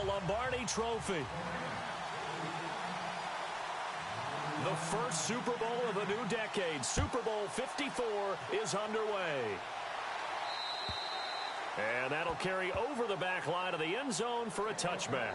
Lombardi Trophy. The first Super Bowl of a new decade, Super Bowl 54, is underway. And that'll carry over the back line of the end zone for a touchback.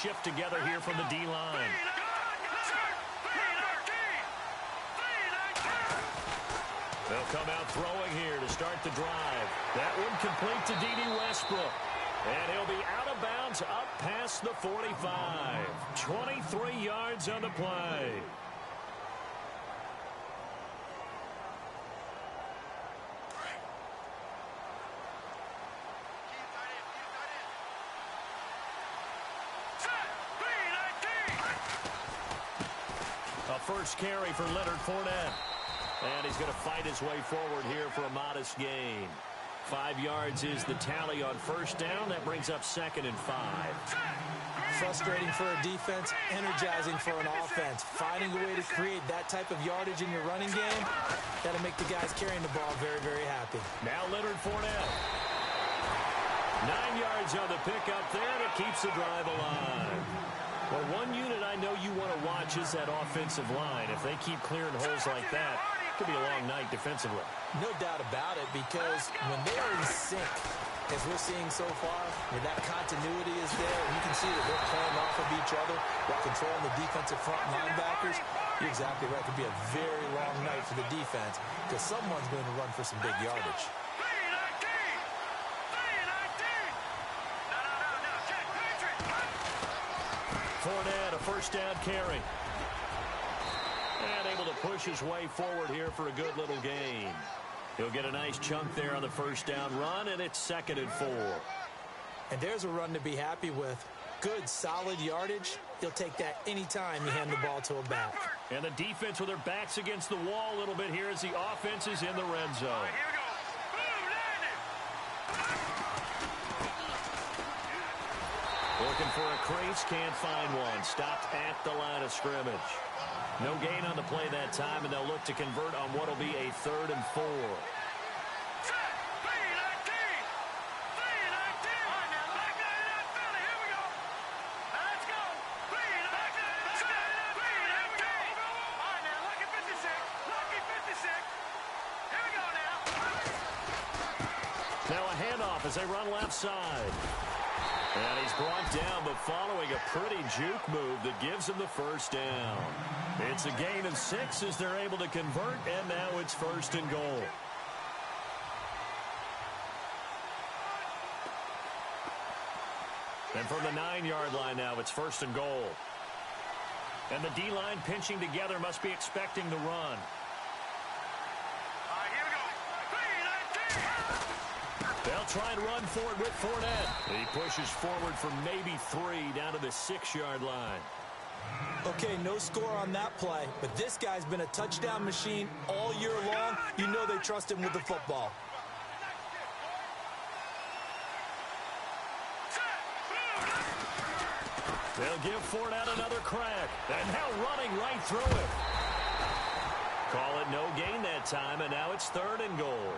Shift together here from the D-line. They'll come out throwing here to start the drive. That one complete to D.D. Westbrook. And he'll be out of bounds up past the 45. 23 yards on the play. First carry for Leonard Fournette. And he's going to fight his way forward here for a modest gain. 5 yards is the tally on first down. That brings up 2nd and 5. Frustrating for a defense, energizing for an offense. Finding a way to create that type of yardage in your running game, that'll make the guys carrying the ball very, very happy. Now Leonard Fournette. 9 yards on the pickup there. That keeps the drive alive. Well, one unit I know you want to watch is that offensive line. If they keep clearing holes like that, it could be a long night defensively. No doubt about it, because when they are in sync, as we're seeing so far, where that continuity is there, and you can see that they're playing off of each other while controlling the defensive front linebackers, you're exactly right. It could be a very long night for the defense because someone's going to run for some big yardage. Fournette, a first down carry. And able to push his way forward here for a good little gain. He'll get a nice chunk there on the first down run, and it's 2nd and 4. And there's a run to be happy with. Good, solid yardage. He'll take that anytime you hand the ball to a back. And the defense with their backs against the wall a little bit here as the offense is in the red zone. Looking for a crease, can't find one. Stopped at the line of scrimmage. No gain on the play that time, and they'll look to convert on what will be a 3rd and 4. Now a handoff as they run left side. And he's brought down, but following a pretty juke move that gives him the first down. It's a gain of 6 as they're able to convert, and now it's 1st and goal. And from the 9-yard line now, it's 1st and goal. And the D-line pinching together must be expecting the run. They'll try and run for it with Fournette. He pushes forward for maybe 3 down to the 6-yard line. Okay, no score on that play, but this guy's been a touchdown machine all year long. You know they trust him with the football. They'll give Fournette another crack. And now running right through it. Call it no gain that time, and now it's 3rd and goal.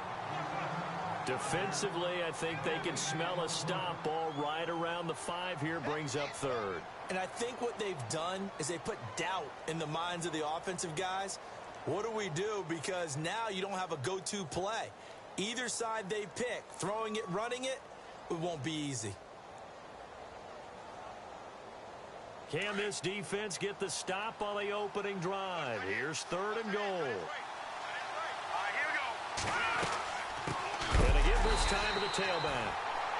Defensively, I think they can smell a stop. Ball right around the 5 here, brings up 3rd. And I think what they've done is they put doubt in the minds of the offensive guys. What do we do? Because now you don't have a go-to play. Either side they pick, throwing it, running it, it won't be easy. Can this defense get the stop on the opening drive? Here's 3rd and goal. And they give this time to the tailback.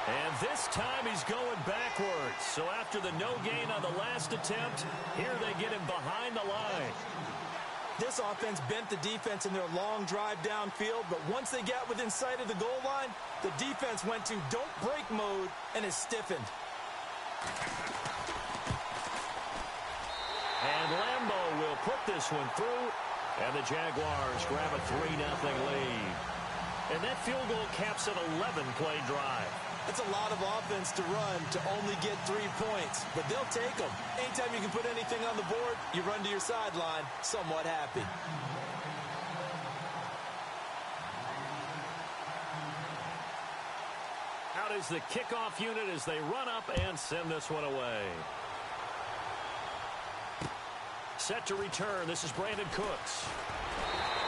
And this time he's going backwards. So after the no gain on the last attempt, here they get him behind the line. This offense bent the defense in their long drive downfield, but once they got within sight of the goal line, the defense went to don't break mode and is stiffened. And Lambeau will put this one through, And the Jaguars grab a 3-0 lead. And that field goal caps an 11-play drive. That's a lot of offense to run to only get 3 points, but they'll take them. Anytime you can put anything on the board, you run to your sideline somewhat happy. Out is the kickoff unit as they run up and send this one away. Set to return. This is Brandon Cooks.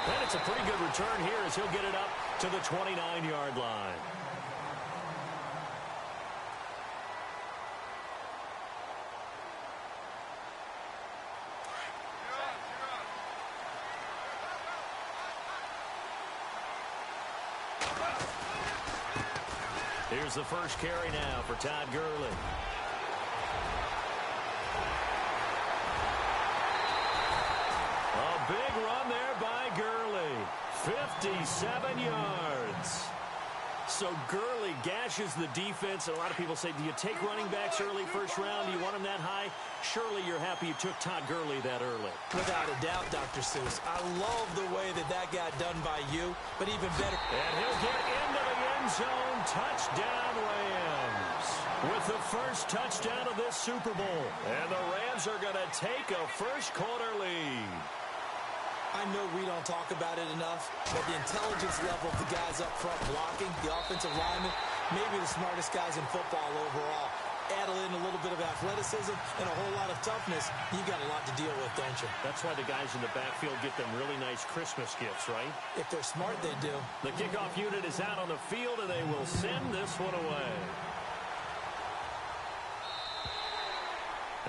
And it's a pretty good return here as he'll get it up to the 29-yard line. Here's the first carry now for Todd Gurley. A big run there by Gurley. 57 yards. So Gurley gashes the defense. And a lot of people say, do you take running backs early first round? Do you want them that high? Surely you're happy you took Todd Gurley that early. Without a doubt, Dr. Seuss. I love the way that got done by you, but even better. And he'll get into the end zone. Touchdown, Rams. With the first touchdown of this Super Bowl. And the Rams are going to take a first-quarter lead. I know we don't talk about it enough, but the intelligence level of the guys up front blocking, the offensive linemen, maybe the smartest guys in football overall. Add in a little bit of athleticism and a whole lot of toughness, you got a lot to deal with, don't you? That's why the guys in the backfield get them really nice Christmas gifts, right? If they're smart, they do. The kickoff unit is out on the field, and they will send this one away.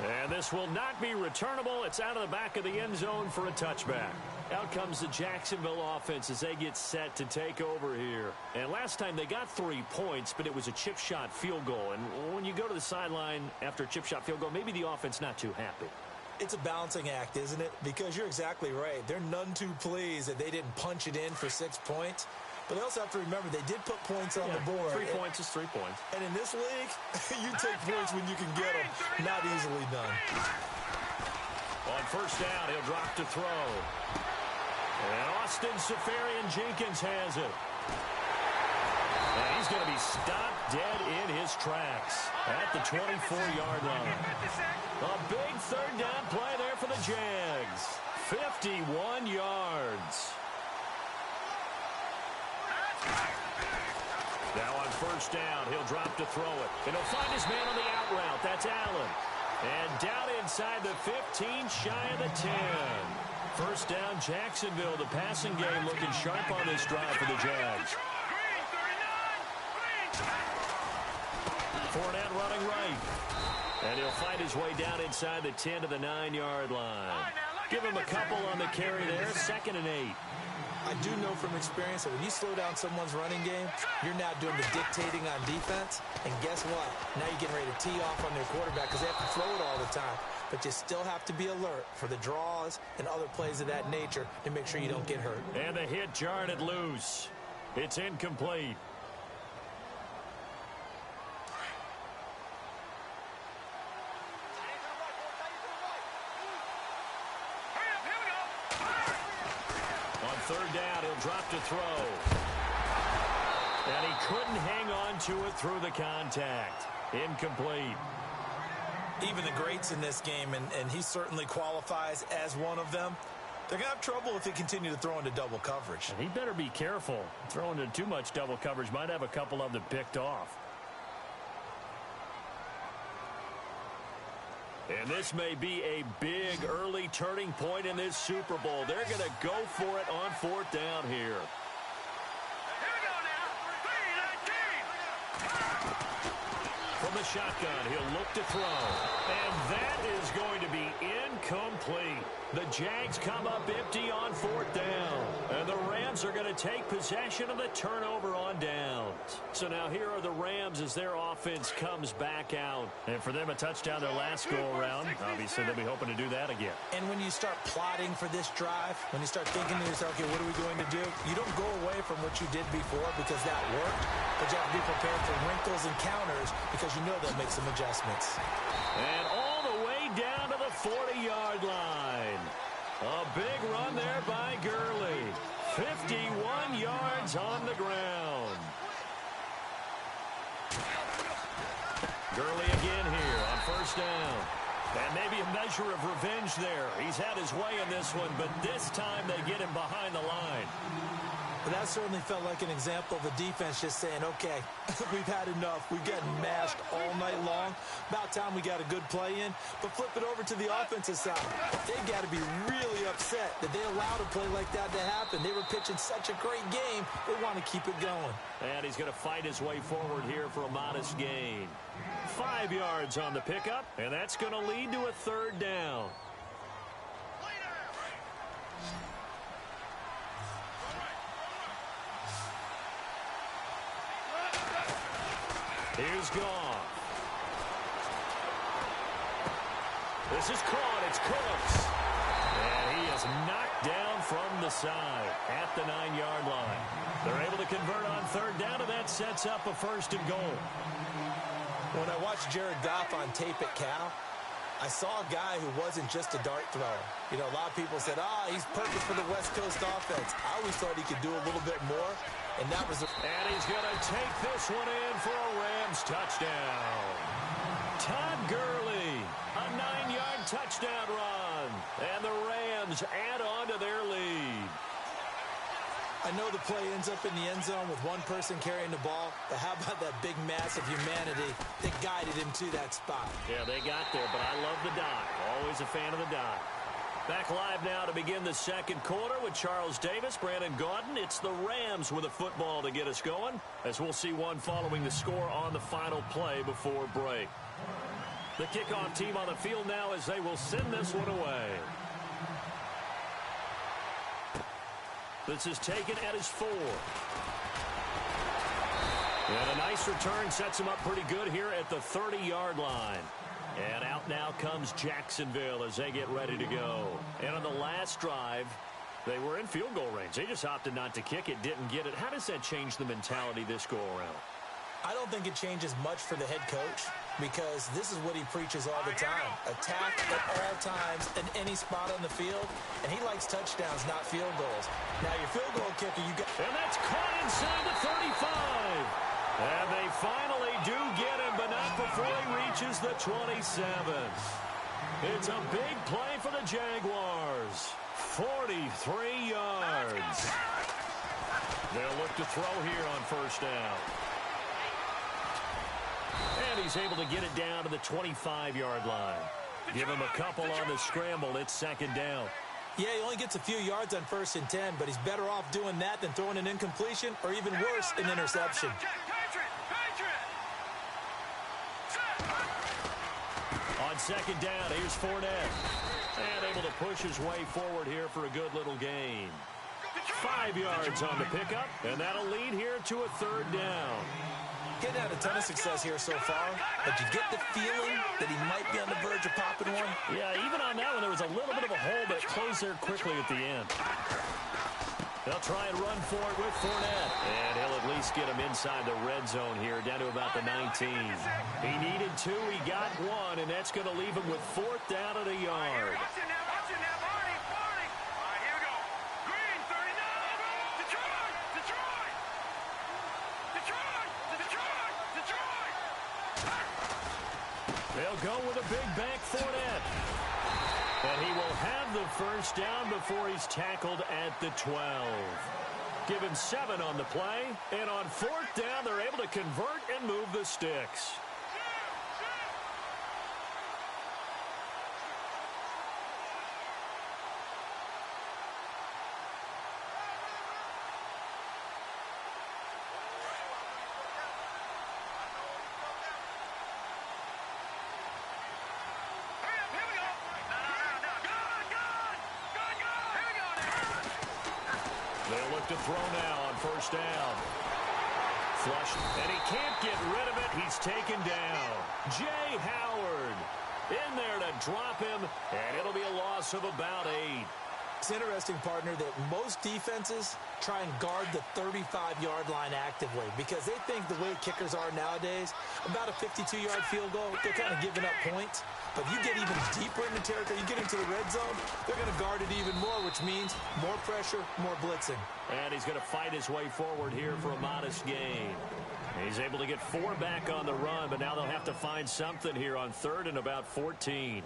And this will not be returnable. It's out of the back of the end zone for a touchback. Out comes the Jacksonville offense as they get set to take over here. And last time they got 3 points, but it was a chip shot field goal. And when you go to the sideline after a chip shot field goal, maybe the offense not too happy. It's a balancing act, isn't it? Because you're exactly right. They're none too pleased that they didn't punch it in for 6 points. But they also have to remember they did put points on the board. 3 points is 3 points. And in this league, you take points when you can get them. Not easily done. On first down, he'll drop to throw. And Austin Seferian-Jenkins has it. And he's going to be stopped dead in his tracks at the 24-yard line. A big third down play there for the Jags. 51 yards. Now on first down, he'll drop to throw it. And he'll find his man on the out route. That's Allen. And down inside the 15, shy of the 10. First down, Jacksonville. The passing game looking sharp on this drive for the Jags. Fournette running right. And he'll find his way down inside the 10 to the 9-yard line. Give him a couple on the carry there. 2nd and 8. I do know from experience that when you slow down someone's running game, you're now doing the dictating on defense. And guess what? Now you're getting ready to tee off on their quarterback because they have to throw it all the time. But you still have to be alert for the draws and other plays of that nature to make sure you don't get hurt. And the hit jarred it loose. It's incomplete. Third down, he'll drop to throw. And he couldn't hang on to it through the contact. Incomplete. Even the greats in this game, and he certainly qualifies as one of them, they're going to have trouble if they continue to throw into double coverage. And he better be careful. Throwing into too much double coverage might have a couple of them picked off. And this may be a big early turning point in this Super Bowl. They're going to go for it on 4th down here. Here we go now. 3 From the shotgun, he'll look to throw. And that is going to be incomplete. The Jags come up empty on 4th down. And the Rams are going to take possession of the turnover on downs. So now here are the Rams as their offense comes back out. And for them, a touchdown their last go-around. Obviously, they'll be hoping to do that again. And when you start plotting for this drive, when you start thinking to yourself, okay, what are we going to do? You don't go away from what you did before because that worked. But you have to be prepared for wrinkles and counters because you know they'll make some adjustments. And all the way down to the 40-yard line. A big run there by 51 yards on the ground. Gurley again here on first down. And maybe a measure of revenge there. He's had his way in this one, but this time they get him behind the line. But that certainly felt like an example of the defense just saying, okay, we've had enough. We've gotten mashed all night long. About time we got a good play in. But flip it over to the offensive side. They got to be really upset that they allowed a play like that to happen. They were pitching such a great game. They want to keep it going. And he's going to fight his way forward here for a modest gain. 5 yards on the pickup, and that's going to lead to a third down. Here's Goff. This is caught. It's Cooks. And he is knocked down from the side at the 9-yard line. They're able to convert on third down, and that sets up a first and goal. When I watched Jared Goff on tape at Cal, I saw a guy who wasn't just a dart thrower. You know, a lot of people said, he's perfect for the West Coast offense. I always thought he could do a little bit more, and that was... And he's going to take this one in for a Rams touchdown. Todd Gurley, a 9-yard touchdown run, and the Rams add on to their lead. I know the play ends up in the end zone with one person carrying the ball, but how about that big mass of humanity that guided him to that spot? Yeah, they got there, but I love the dive. Always a fan of the dive. Back live now to begin the second quarter with Charles Davis, Brandon Gaudin. It's the Rams with a football to get us going, as we'll see one following the score on the final play before break. The kickoff team on the field now as they will send this one away. This is taken at his 4. And a nice return sets him up pretty good here at the 30-yard line. And out now comes Jacksonville as they get ready to go. And on the last drive, they were in field goal range. They just opted not to kick it, didn't get it. How does that change the mentality this go around? I don't think it changes much for the head coach because this is what he preaches all the time. Attack at all times in any spot on the field, and he likes touchdowns, not field goals. Now, your field goal kicker, you got... And that's caught inside the 35. And they finally do get him, but not before he reaches the 27. It's a big play for the Jaguars. 43 yards. They'll look to throw here on first down. And he's able to get it down to the 25-yard line. Give him a couple on the scramble. It's second down. Yeah, he only gets a few yards on 1st and 10, but he's better off doing that than throwing an incompletion or even worse, an interception. On second down, here's Fournette. And able to push his way forward here for a good little gain. 5 yards on the pickup, and that'll lead here to a third down. Getting had a ton of success here so far, but you get the feeling that he might be on the verge of popping one. Yeah, even on that one, there was a little bit of a hole, but it closed there quickly at the end. They'll try and run for it with Fournette. And he'll at least get him inside the red zone here, down to about the 19. He needed 2, he got 1, and that's going to leave him with 4th down at a yard. They'll go with a big bank Fournette. And he will have the first down before he's tackled at the 12. Give him 7 on the play. And on 4th down, they're able to convert and move the sticks. They'll look to throw now on first down. Flushed, and he can't get rid of it. He's taken down. Jay Howard in there to drop him, and it'll be a loss of about 8. It's interesting, partner, that most defenses try and guard the 35-yard line actively because they think the way kickers are nowadays, about a 52-yard field goal, they're kind of giving up points. But if you get even deeper into territory, you get into the red zone, they're going to guard it even more, which means more pressure, more blitzing. And he's going to fight his way forward here for a modest gain. He's able to get 4 back on the run, but now they'll have to find something here on 3rd and about 14.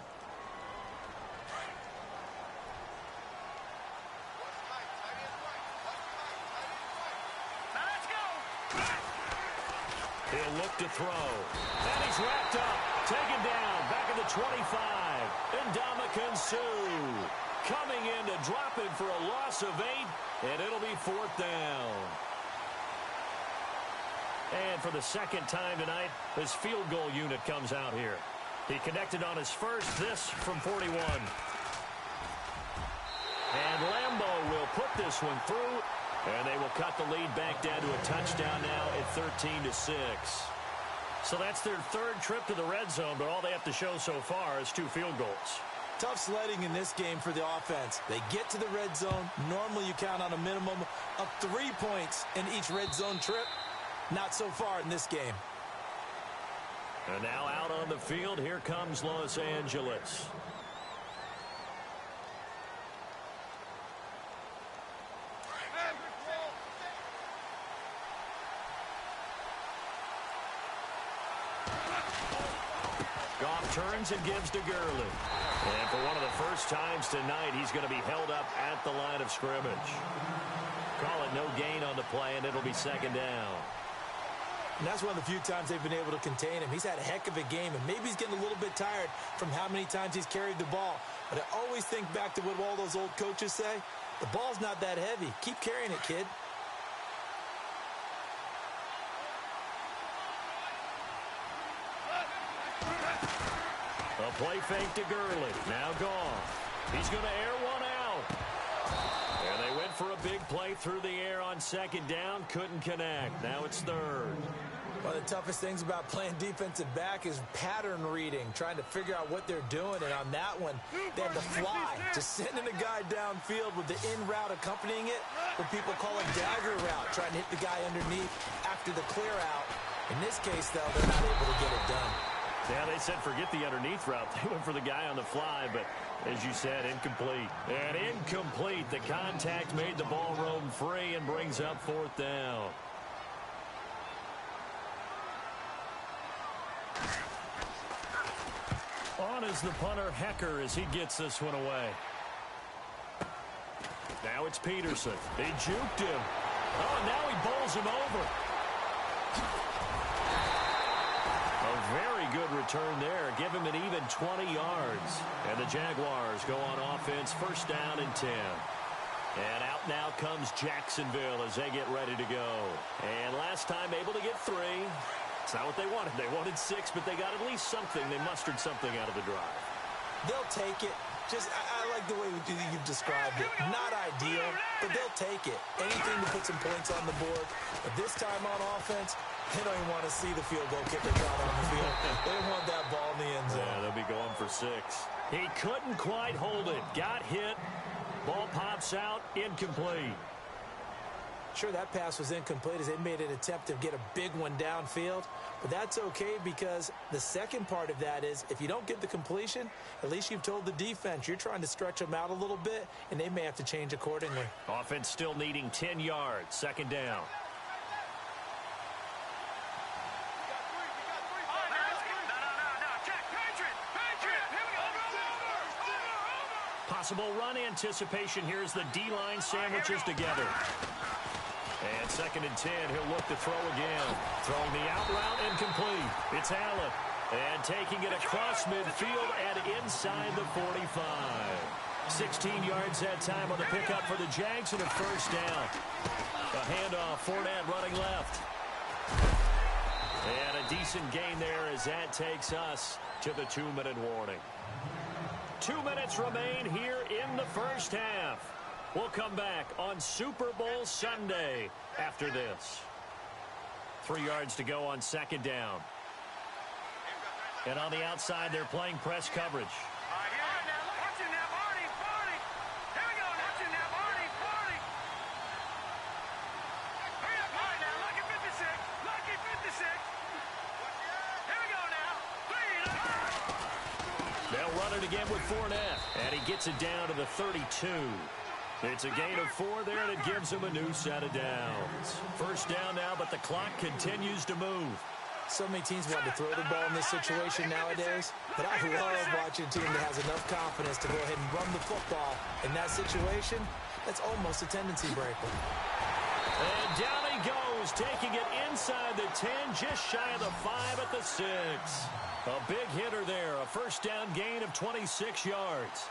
He'll look to throw. And he's wrapped up. Taken down. Back at the 25. Ndamukong Suh coming in to drop him for a loss of 8. And it'll be 4th down. And for the second time tonight, his field goal unit comes out here. He connected on his first, this from 41. And Lambeau will put this one through. And they will cut the lead back down to a touchdown now at 13-6. So that's their 3rd trip to the red zone, but all they have to show so far is 2 field goals. Tough sledding in this game for the offense. They get to the red zone. Normally you count on a minimum of 3 points in each red zone trip. Not so far in this game. And now out on the field, here comes Los Angeles. Turns and gives to Gurley. And for one of the first times tonight, he's going to be held up at the line of scrimmage. Call it no gain on the play, and it'll be 2nd down. And that's one of the few times they've been able to contain him. He's had a heck of a game, and maybe he's getting a little bit tired from how many times he's carried the ball. But I always think back to what all those old coaches say. The ball's not that heavy. Keep carrying it, kid. A play fake to Gurley. Now gone. He's going to air one out. And they went for a big play through the air on 2nd down. Couldn't connect. Now it's 3rd. One of the toughest things about playing defensive back is pattern reading, trying to figure out what they're doing. And on that one, they had to fly, just sending a guy downfield with the in route accompanying it, what people call a dagger route, trying to hit the guy underneath after the clear out. In this case, though, they're not able to get it done. Yeah, they said forget the underneath route. They went for the guy on the fly, but as you said, incomplete. And incomplete. The contact made the ball roam free and brings up 4th down. On is the punter, Hecker, as he gets this one away. Now it's Peterson. They juked him. Oh, now he bowls him over. Very good return there. Give him an even 20 yards. And the Jaguars go on offense, 1st down and 10. And out now comes Jacksonville as they get ready to go. And last time able to get 3. It's not what they wanted. They wanted 6, but they got at least something. They mustered something out of the drive. They'll take it. I like the way you've described it. Not ideal, but they'll take it. Anything to put some points on the board. But this time on offense, they don't even want to see the field goal kicker out on the field. They want that ball in the end zone. Yeah, they'll be going for 6. He couldn't quite hold it. Got hit. Ball pops out. Incomplete. Sure, that pass was incomplete as they made an attempt to get a big one downfield. But that's okay because the second part of that is if you don't get the completion, at least you've told the defense you're trying to stretch them out a little bit, and they may have to change accordingly. Offense still needing 10 yards. 2nd down. Possible run anticipation here as the D-line sandwiches together. And 2nd and 10, he'll look to throw again. Throwing the out route incomplete. It's Allen. And taking it across midfield and inside the 45. 16 yards that time on the pickup for the Jags and a 1st down. A handoff, Fournette running left. And a decent gain there as that takes us to the 2-minute warning. 2 minutes remain here in the 1st half. We'll come back on Super Bowl Sunday after this. 3 yards to go on 2nd down. And on the outside, they're playing press coverage. Watch it now, Barney. Here we go now. again with Fournette. And he gets it down to the 32. It's a gain of 4 there, and it gives him a new set of downs. First down now, but the clock continues to move. So many teams want to throw the ball in this situation nowadays, but I love watching a team that has enough confidence to go ahead and run the football. In that situation, that's almost a tendency breaker. And down he goes, taking it inside the 10, just shy of the 5 at the 6. A big hitter there, a first down gain of 26 yards.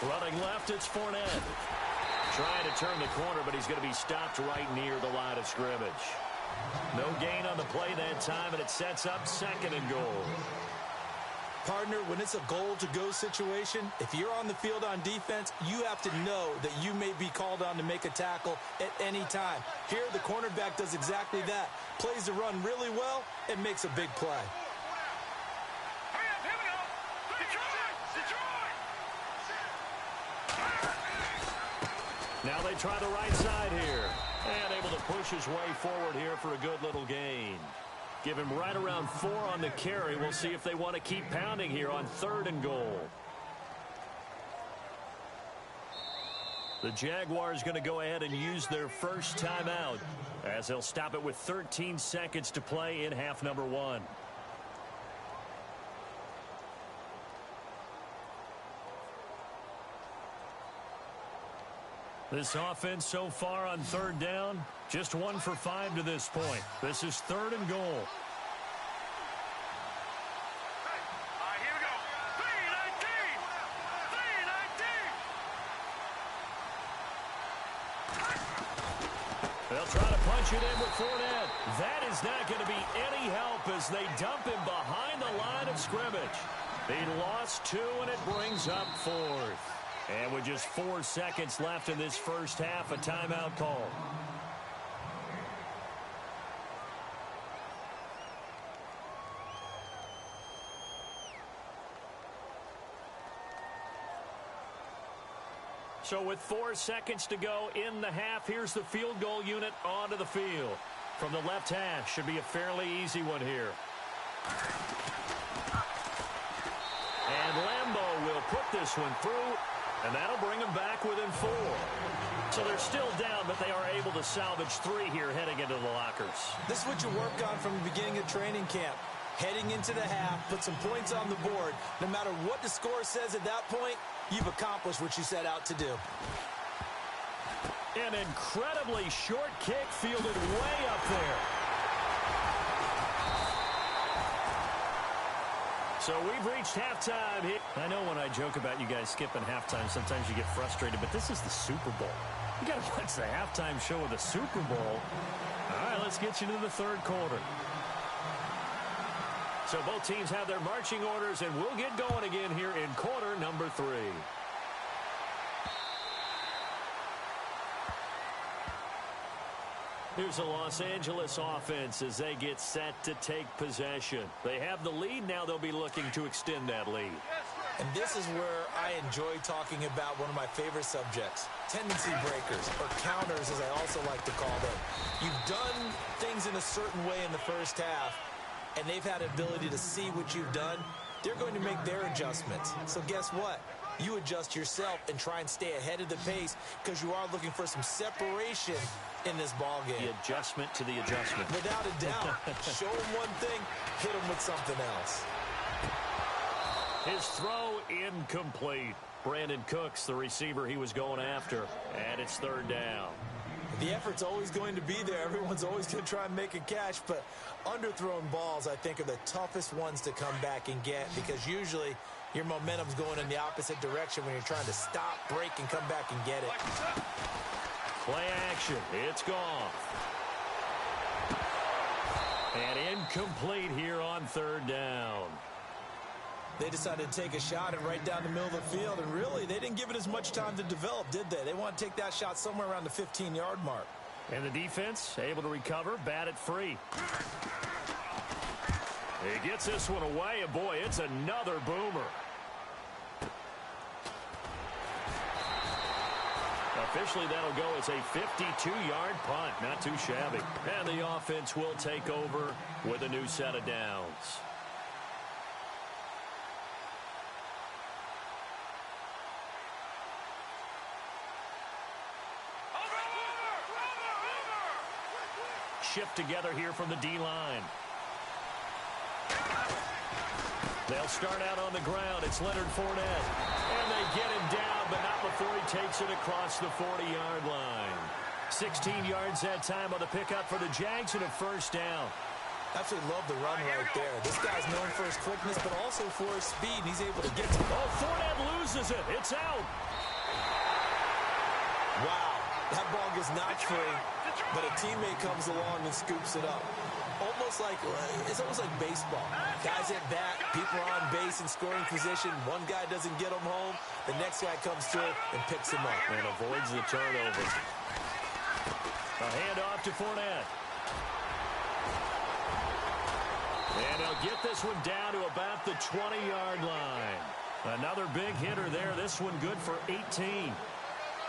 Running left, it's Fournette. Trying to turn the corner, but he's going to be stopped right near the line of scrimmage. No gain on the play that time, and it sets up 2nd and goal. Partner, when it's a goal-to-go situation, if you're on the field on defense, you have to know that you may be called on to make a tackle at any time. Here, the cornerback does exactly that. Plays the run really well and makes a big play. Now they try the right side here. And able to push his way forward here for a good little gain. Give him right around 4 on the carry. We'll see if they want to keep pounding here on 3rd and goal. The Jaguars going to go ahead and use their first timeout as they'll stop it with 13 seconds to play in half number 1. This offense so far on 3rd down, just 1 for 5 to this point. This is 3rd and goal. All right, here we go. 3-19. They'll try to punch it in with Fournette. That is not going to be any help as they dump him behind the line of scrimmage. He lost 2, and it brings up 4th. And with just 4 seconds left in this first half, a timeout call. So with 4 seconds to go in the half, here's the field goal unit onto the field. From the left hash, should be a fairly easy one here. And Lambeau will put this one through. And that'll bring them back within 4. So they're still down, but they are able to salvage 3 here heading into the lockers. This is what you work on from the beginning of training camp. Heading into the half, put some points on the board. No matter what the score says at that point, you've accomplished what you set out to do. An incredibly short kick fielded way up there. So we've reached halftime here. I know when I joke about you guys skipping halftime, sometimes you get frustrated, but this is the Super Bowl. You got to watch the halftime show of the Super Bowl. All right, let's get you to the 3rd quarter. So both teams have their marching orders, and we'll get going again here in quarter number 3. Here's the Los Angeles offense as they get set to take possession. They have the lead. Now they'll be looking to extend that lead. And this is where I enjoy talking about one of my favorite subjects, tendency breakers, or counters as I also like to call them. You've done things in a certain way in the first half, and they've had an ability to see what you've done. They're going to make their adjustments. So guess what? You adjust yourself and try and stay ahead of the pace because you are looking for some separation in this ball game. The adjustment to the adjustment. Without a doubt. Show them one thing, hit them with something else. His throw incomplete. Brandon Cooks, the receiver he was going after, and it's 3rd down. The effort's always going to be there. Everyone's always going to try and make a catch, but underthrown balls, I think, are the toughest ones to come back and get because usually your momentum's going in the opposite direction when you're trying to stop, break, and come back and get it. Play action. It's gone. And incomplete here on third down. They decided to take a shot and right down the middle of the field, and really, they didn't give it as much time to develop, did they? They want to take that shot somewhere around the 15-yard mark. And the defense able to recover, bat it free. He gets this one away, and boy, it's another boomer. Officially, that'll go as a 52-yard punt. Not too shabby. And the offense will take over with a new set of downs. Shift together here from the D-line. They'll start out on the ground. It's Leonard Fournette. And they get him down, but not before he takes it across the 40-yard line. 16 yards that time on the pickup for the Jags and a first down. Absolutely love the run right there. This guy's known for his quickness, but also for his speed. He's able to get to it. Oh, Fournette loses it. It's out. Wow. That ball gets knocked free, but a teammate comes along and scoops it up. It's almost like baseball. Guys at bat, people are on base in scoring position. One guy doesn't get him home. The next guy comes through and picks him up. And avoids the turnover. A handoff to Fournette. And he'll get this one down to about the 20-yard line. Another big hitter there. This one good for 18.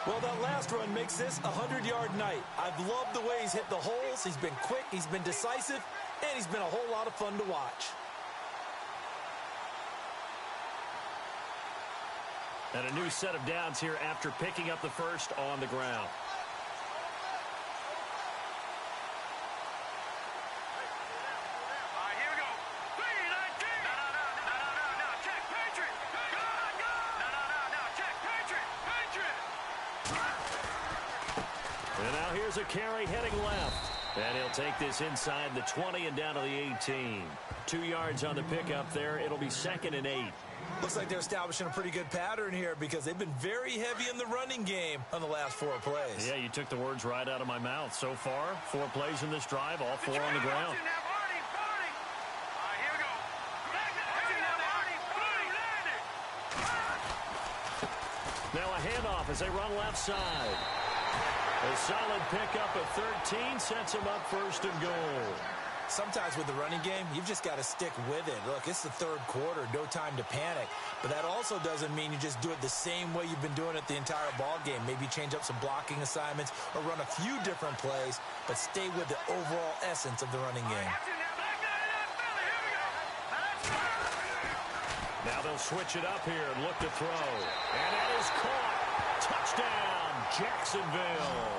Well, that last run makes this a 100-yard night. I've loved the way he's hit the holes. He's been quick, he's been decisive, and he's been a whole lot of fun to watch. And a new set of downs here after picking up the first on the ground. Here we go. 3-19. No. Check. Patriot. Go. No. Check. Patriot. And now here's a carry heading left. And he'll take this inside the 20 and down to the 18. 2 yards on the pickup there. It'll be 2nd and 8. Looks like they're establishing a pretty good pattern here because they've been very heavy in the running game on the last 4 plays. Yeah, you took the words right out of my mouth. So far, 4 plays in this drive, all 4 on the ground. Here we go. Now a handoff as they run left side. A solid pickup at 13 sets them up 1st and goal. Sometimes with the running game, you've just got to stick with it. Look, it's the 3rd quarter, no time to panic. But that also doesn't mean you just do it the same way you've been doing it the entire ball game. Maybe change up some blocking assignments or run a few different plays, but stay with the overall essence of the running game. Now they'll switch it up here and look to throw. And that is caught. Touchdown, Jacksonville.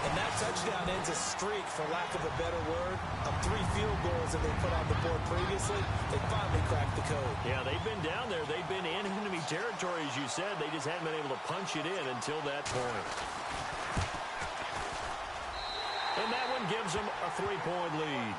And that touchdown ends a streak, for lack of a better word, of 3 field goals that they put on the board previously. They finally cracked the code. Yeah, they've been down there. They've been in enemy territory, as you said. They just hadn't been able to punch it in until that point. And that one gives them a 3-point lead.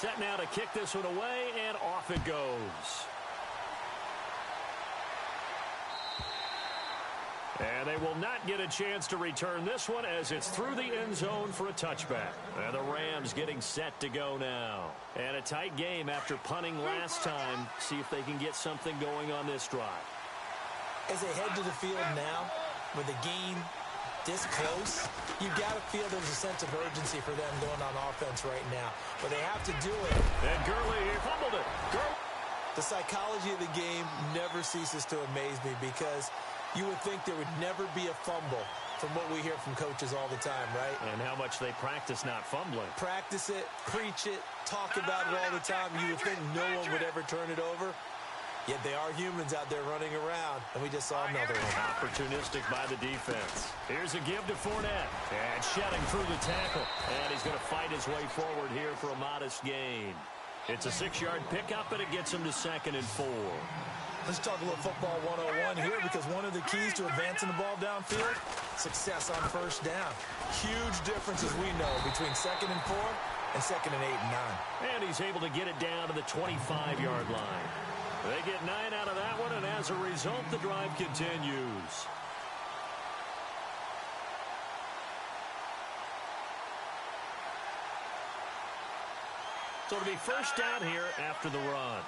Set now to kick this one away, and off it goes. And they will not get a chance to return this one as it's through the end zone for a touchback. And the Rams getting set to go now. And a tight game after punting last time. See if they can get something going on this drive. As they head to the field now, with the game this close, you've got to feel there's a sense of urgency for them going on offense right now. But they have to do it. And Gurley fumbled it. The psychology of the game never ceases to amaze me because you would think there would never be a fumble from what we hear from coaches all the time, right? And how much they practice not fumbling. Practice it, preach it, talk about it all the time. You would think no one would ever turn it over. Yet they are humans out there running around, and we just saw another one. Opportunistic by the defense. Here's a give to Fournette. And shedding through the tackle. And he's going to fight his way forward here for a modest gain. It's a 6-yard pickup, and it gets him to 2nd and 4. Let's talk a little football 101 here because one of the keys to advancing the ball downfield, success on 1st down. Huge difference, as we know, between 2nd and 4 and 2nd and 8 and 9. And he's able to get it down to the 25-yard line. They get 9 out of that one, and as a result, the drive continues. So it'll be first down here after the run.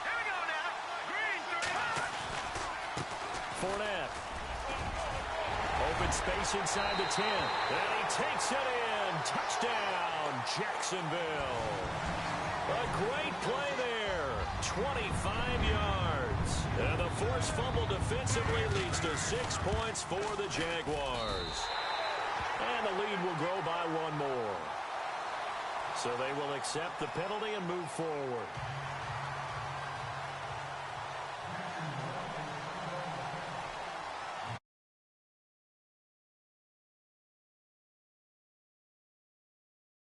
Here we go now. Green, 35. Fournette. Open space inside the 10. And he takes it in. Touchdown, Jacksonville. A great play there. 25 yards. And the forced fumble defensively leads to 6 points for the Jaguars. And the lead will grow by 1 more. So they will accept the penalty and move forward.